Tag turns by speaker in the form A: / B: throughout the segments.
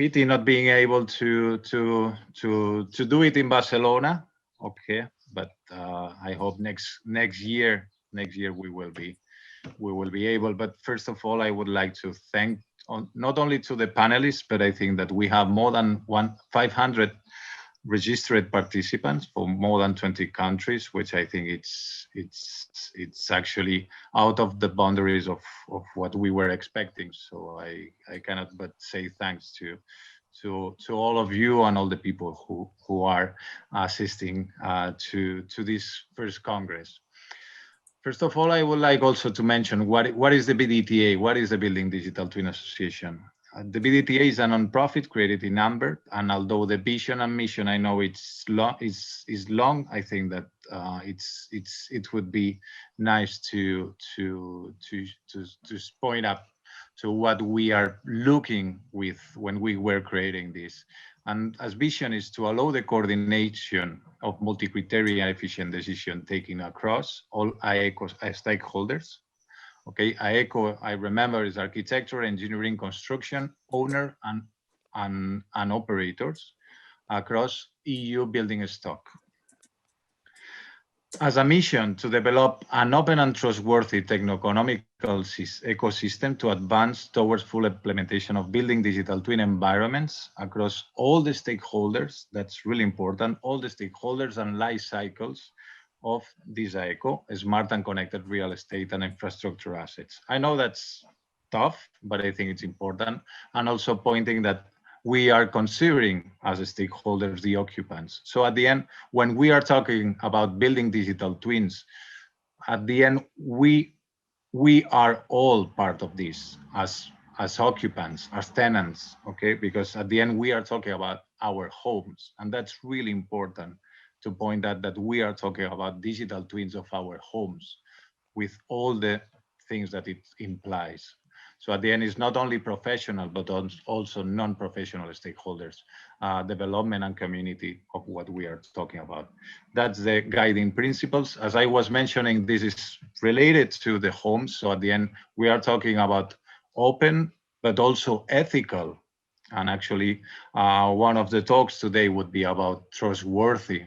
A: pity not being able to do it in Barcelona. Okay, but I hope next year we will be able. But first of all, I would like to thank not only to the panelists, but I think that we have more than 500 registered participants from more than 20 countries, which I think it's actually out of the boundaries of what we were expecting. So I cannot but say thanks to all of you and all the people who are assisting to this first Congress. First of all, I would like also to mention what is the BDTA? What is the Building Digital Twin Association? The BDTA is a non-profit created in Amber, and although the vision and mission, I know it's long, I think that it would be nice to point up to what we are looking with when we were creating this. And as vision is to allow the coordination of multi-criteria efficient decision taking across all IECO stakeholders. Okay, IECO, I remember, is architecture, engineering, construction, owner, and operators across EU building stock. As a mission to develop an open and trustworthy techno-economical ecosystem to advance towards full implementation of building digital twin environments across all the stakeholders, that's really important, all the stakeholders and life cycles of this IECO, smart and connected real estate and infrastructure assets. I know that's tough, but I think it's important. And also pointing that we are considering as stakeholders the occupants. So at the end, when we are talking about building digital twins, at the end, we are all part of this as occupants, as tenants, okay? Because at the end, we are talking about our homes, and that's really important to point out that we are talking about digital twins of our homes with all the things that it implies. So at the end, it's not only professional, but also non-professional stakeholders, development and community of what we are talking about. That's the guiding principles. As I was mentioning, this is related to the homes. So at the end, we are talking about open, but also ethical. And actually, one of the talks today would be about trustworthy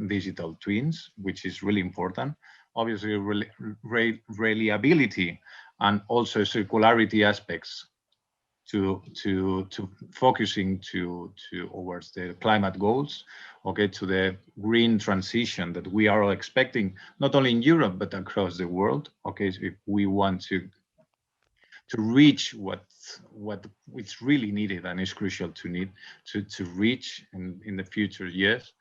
A: digital twins, which is really important. Obviously, reliability and also circularity aspects to focusing towards the climate goals, okay, to the green transition that we are all expecting, not only in Europe, but across the world, okay, so if we want to reach what it's really needed and is crucial to reach in the future years,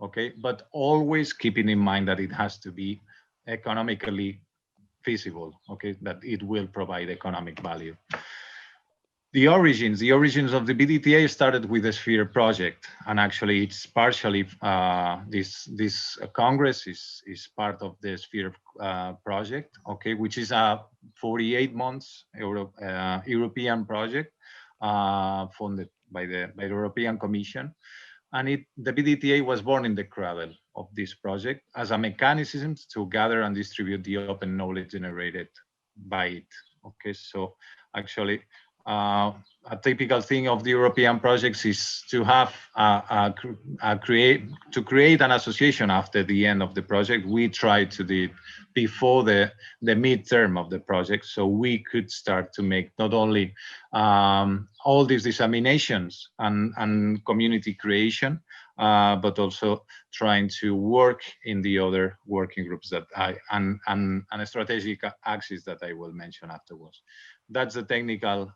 A: okay, but always keeping in mind that it has to be economically feasible, okay, that it will provide economic value. The origins of the BDTA started with the Sphere project, and actually it's partially this Congress is part of the Sphere project, okay, which is a 48 months European project funded by the European Commission. And the BDTA was born in the cradle of this project as a mechanism to gather and distribute the open knowledge generated by it. Okay, so actually, a typical thing of the European projects is to have create an association after the end of the project. We tried to do it before the midterm of the project, so we could start to make not only all these disseminations and community creation, but also trying to work in the other working groups that and strategic axis that I will mention afterwards. That's the technical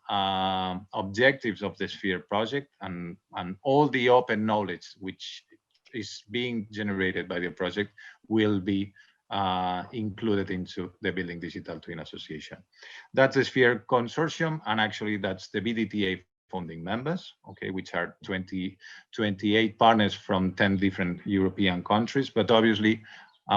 A: objectives of the Sphere project, and all the open knowledge which is being generated by the project will be included into the Building Digital Twin Association. That's the Sphere consortium, and actually that's the BDTA funding members, okay, which are 28 partners from 10 different European countries. But obviously,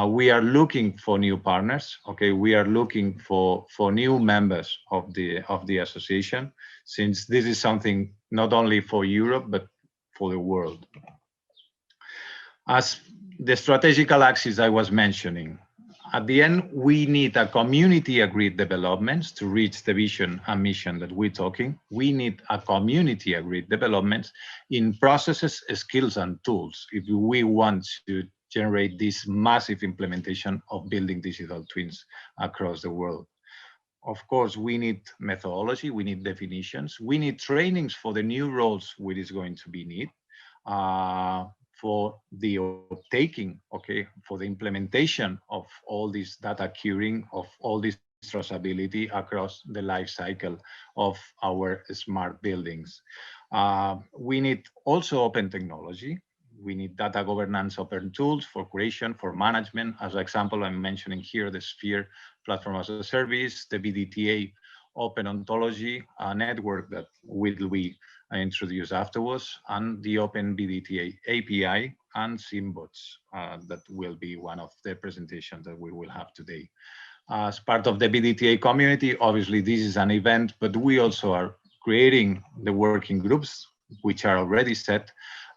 A: we are looking for new partners. Okay, we are looking for new members of the association, since this is something not only for Europe but for the world. As the strategical axis I was mentioning, at the end, we need a community agreed developments to reach the vision and mission that we're talking. We need a community agreed developments in processes, skills, and tools if we want to generate this massive implementation of building digital twins across the world. Of course, we need methodology, we need definitions, we need trainings for the new roles which is going to be needed. For the taking, okay, for the implementation of all this data curing, of all this traceability across the life cycle of our smart buildings. We need also open technology. We need data governance, open tools for creation, for management. As an example, I'm mentioning here the Sphere Platform as a Service, the BDTA Open Ontology network that will be introduced afterwards, and the Open BDTA API and Symbots that will be one of the presentations that we will have today. As part of the BDTA community, obviously this is an event, but we also are creating the working groups, which are already set.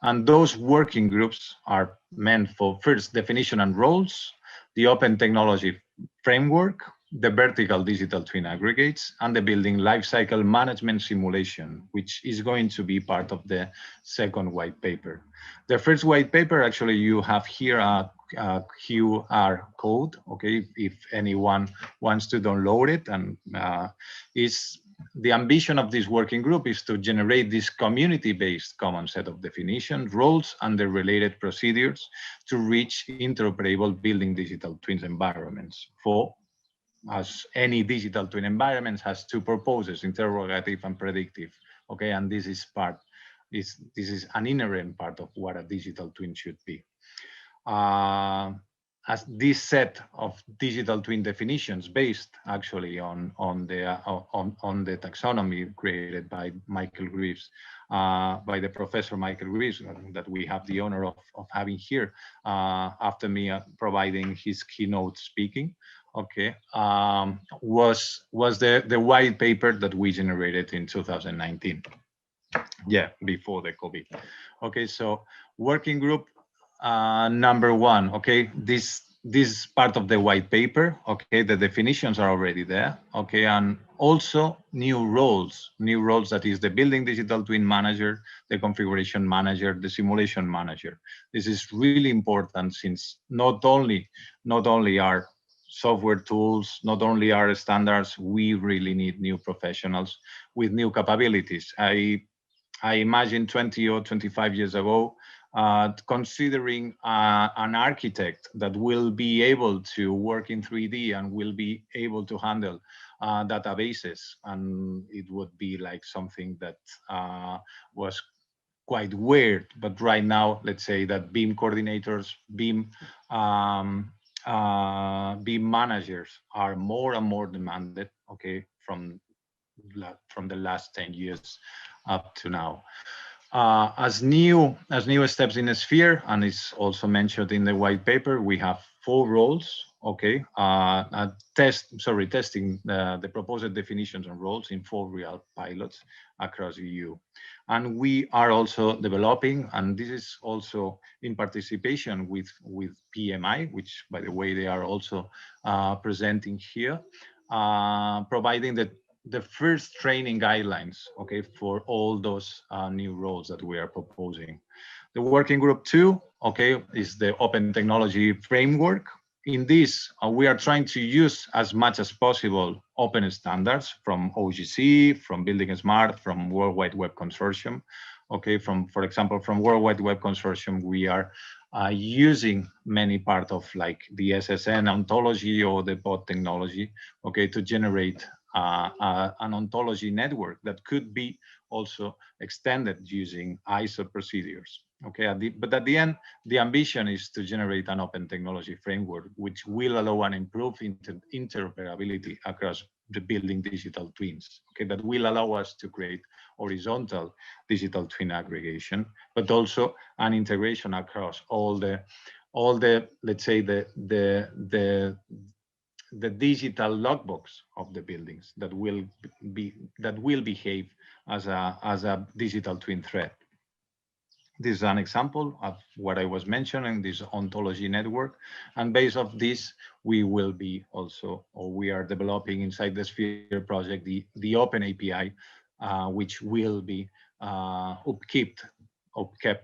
A: And those working groups are meant for first definition and roles, the open technology framework, the vertical digital twin aggregates, and the building lifecycle management simulation, which is going to be part of the second white paper. The first white paper, actually, you have here a QR code, okay, if anyone wants to download it, and the ambition of this working group is to generate this community-based common set of definitions, roles, and the related procedures to reach interoperable building digital twins environments. For as any digital twin environment has two purposes, interrogative and predictive. Okay, and this is an inherent part of what a digital twin should be. As this set of digital twin definitions based actually on the taxonomy created by Michael Greaves, by the professor Michael Greaves, that we have the honor of having here after me providing his keynote speaking. Okay, was the white paper that we generated in 2019. Yeah, before the COVID. Okay, so working group number one. Okay, this part of the white paper. Okay, the definitions are already there. Okay, and also new roles that is the building digital twin manager, the configuration manager, the simulation manager. This is really important since not only are software tools, not only our standards, we really need new professionals with new capabilities. I imagine 20 or 25 years ago, considering an architect that will be able to work in 3D and will be able to handle databases, and it would be like something that was quite weird. But right now, let's say that BIM coordinators, BIM managers are more and more demanded, okay, from the last 10 years up to now. As new steps in the Sphere, and it's also mentioned in the white paper, we have 4 roles, okay, testing the proposed definitions and roles in 4 real pilots across EU. And we are also developing, and this is also in participation with PMI, which, by the way, they are also presenting here, providing the first training guidelines, okay, for all those new roles that we are proposing. The working group 2, okay, is the open technology framework. In this, we are trying to use as much as possible open standards from OGC, from Building Smart, from World Wide Web Consortium. Okay, for example, from World Wide Web Consortium, we are using many part of like the SSN ontology or the bot technology, okay, to generate an ontology network that could be also extended using ISO procedures. Okay, but at the end, the ambition is to generate an open technology framework which will allow and improve interoperability across the building digital twins. Okay, that will allow us to create horizontal digital twin aggregation, but also an integration across all the let's say the digital logbox of the buildings that will behave as a digital twin thread. This is an example of what I was mentioning, this ontology network. And based on this, we will be also, or we are developing inside the Sphere project, the open API, which will be upkept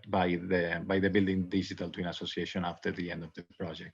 A: by the Building Digital Twin Association after the end of the project.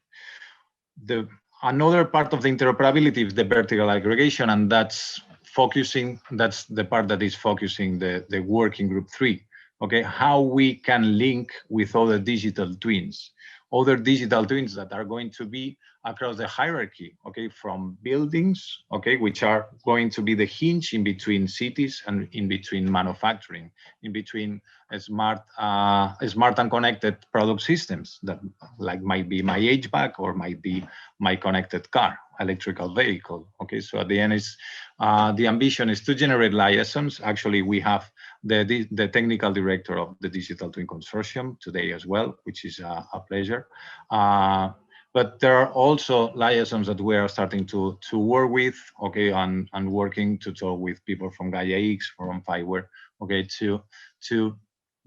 A: Another part of the interoperability is the vertical aggregation, and that's the part that is focusing the working group 3. Okay, how we can link with other digital twins that are going to be across the hierarchy, okay, from buildings, okay, which are going to be the hinge in between cities and in between manufacturing, in between smart and connected product systems that like might be my HVAC or might be my connected car, electrical vehicle. Okay, so at the end is the ambition is to generate liaisons. Actually, we have the technical director of the Digital Twin Consortium today as well, which is a pleasure. But there are also liaisons that we are starting to work with, okay, and working to talk with people from Gaia X, from Fiverr, okay, to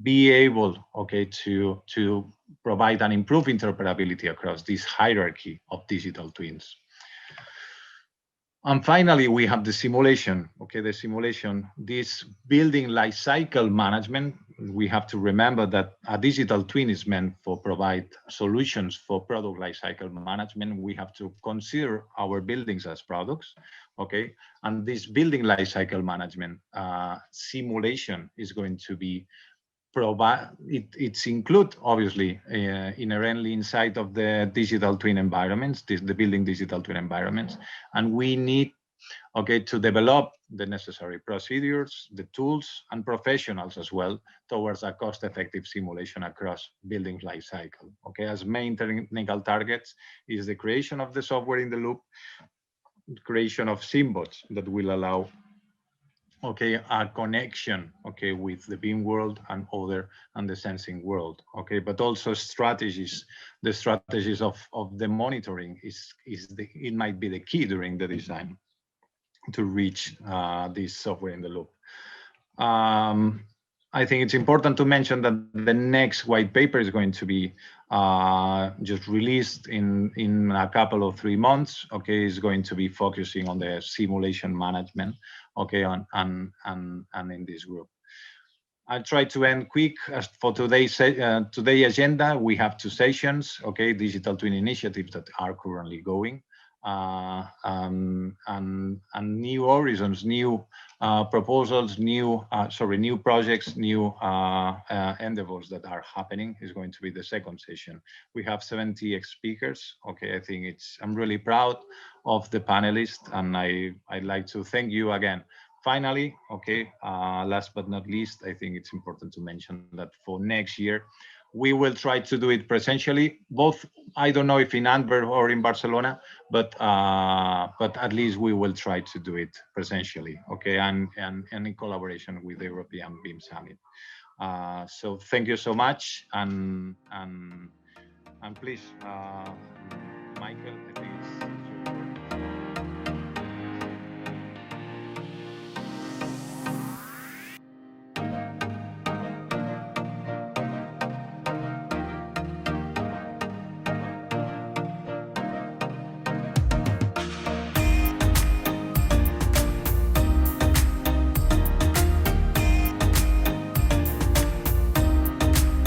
A: be able, okay, to provide and improve interoperability across this hierarchy of digital twins. And finally, we have the simulation. Okay, the simulation, this building life cycle management. We have to remember that a digital twin is meant for provide solutions for product life cycle management. We have to consider our buildings as products. Okay, and this building life cycle management simulation is going to be it's include obviously inherently inside of the digital twin environments, the building digital twin environments, and we need, okay, to develop the necessary procedures, the tools, and professionals as well towards a cost-effective simulation across building life cycle. Okay, as main technical targets is the creation of the software in the loop, creation of symbots that will allow, okay, a connection, okay, with the BIM world and the sensing world, okay, but also strategies. The strategies of the monitoring it might be the key during the design to reach this software in the loop. I think it's important to mention that the next white paper is going to be just released in a couple of 3 months. Okay, is going to be focusing on the simulation management. Okay, and in this group. I try to end quick as for today's agenda. We have 2 sessions. Okay, digital twin initiatives that are currently going. And new horizons, new proposals, new projects, new endeavors that are happening is going to be the second session. We have 70 speakers. Okay, I think I'm really proud of the panelists, and I'd like to thank you again. Finally, okay, last but not least, I think it's important to mention that for next year, we will try to do it presentially, both, I don't know if in Antwerp or in Barcelona, but at least we will try to do it presentially, okay, and in collaboration with the European BIM Summit. So thank you so much, and please, Michael, I think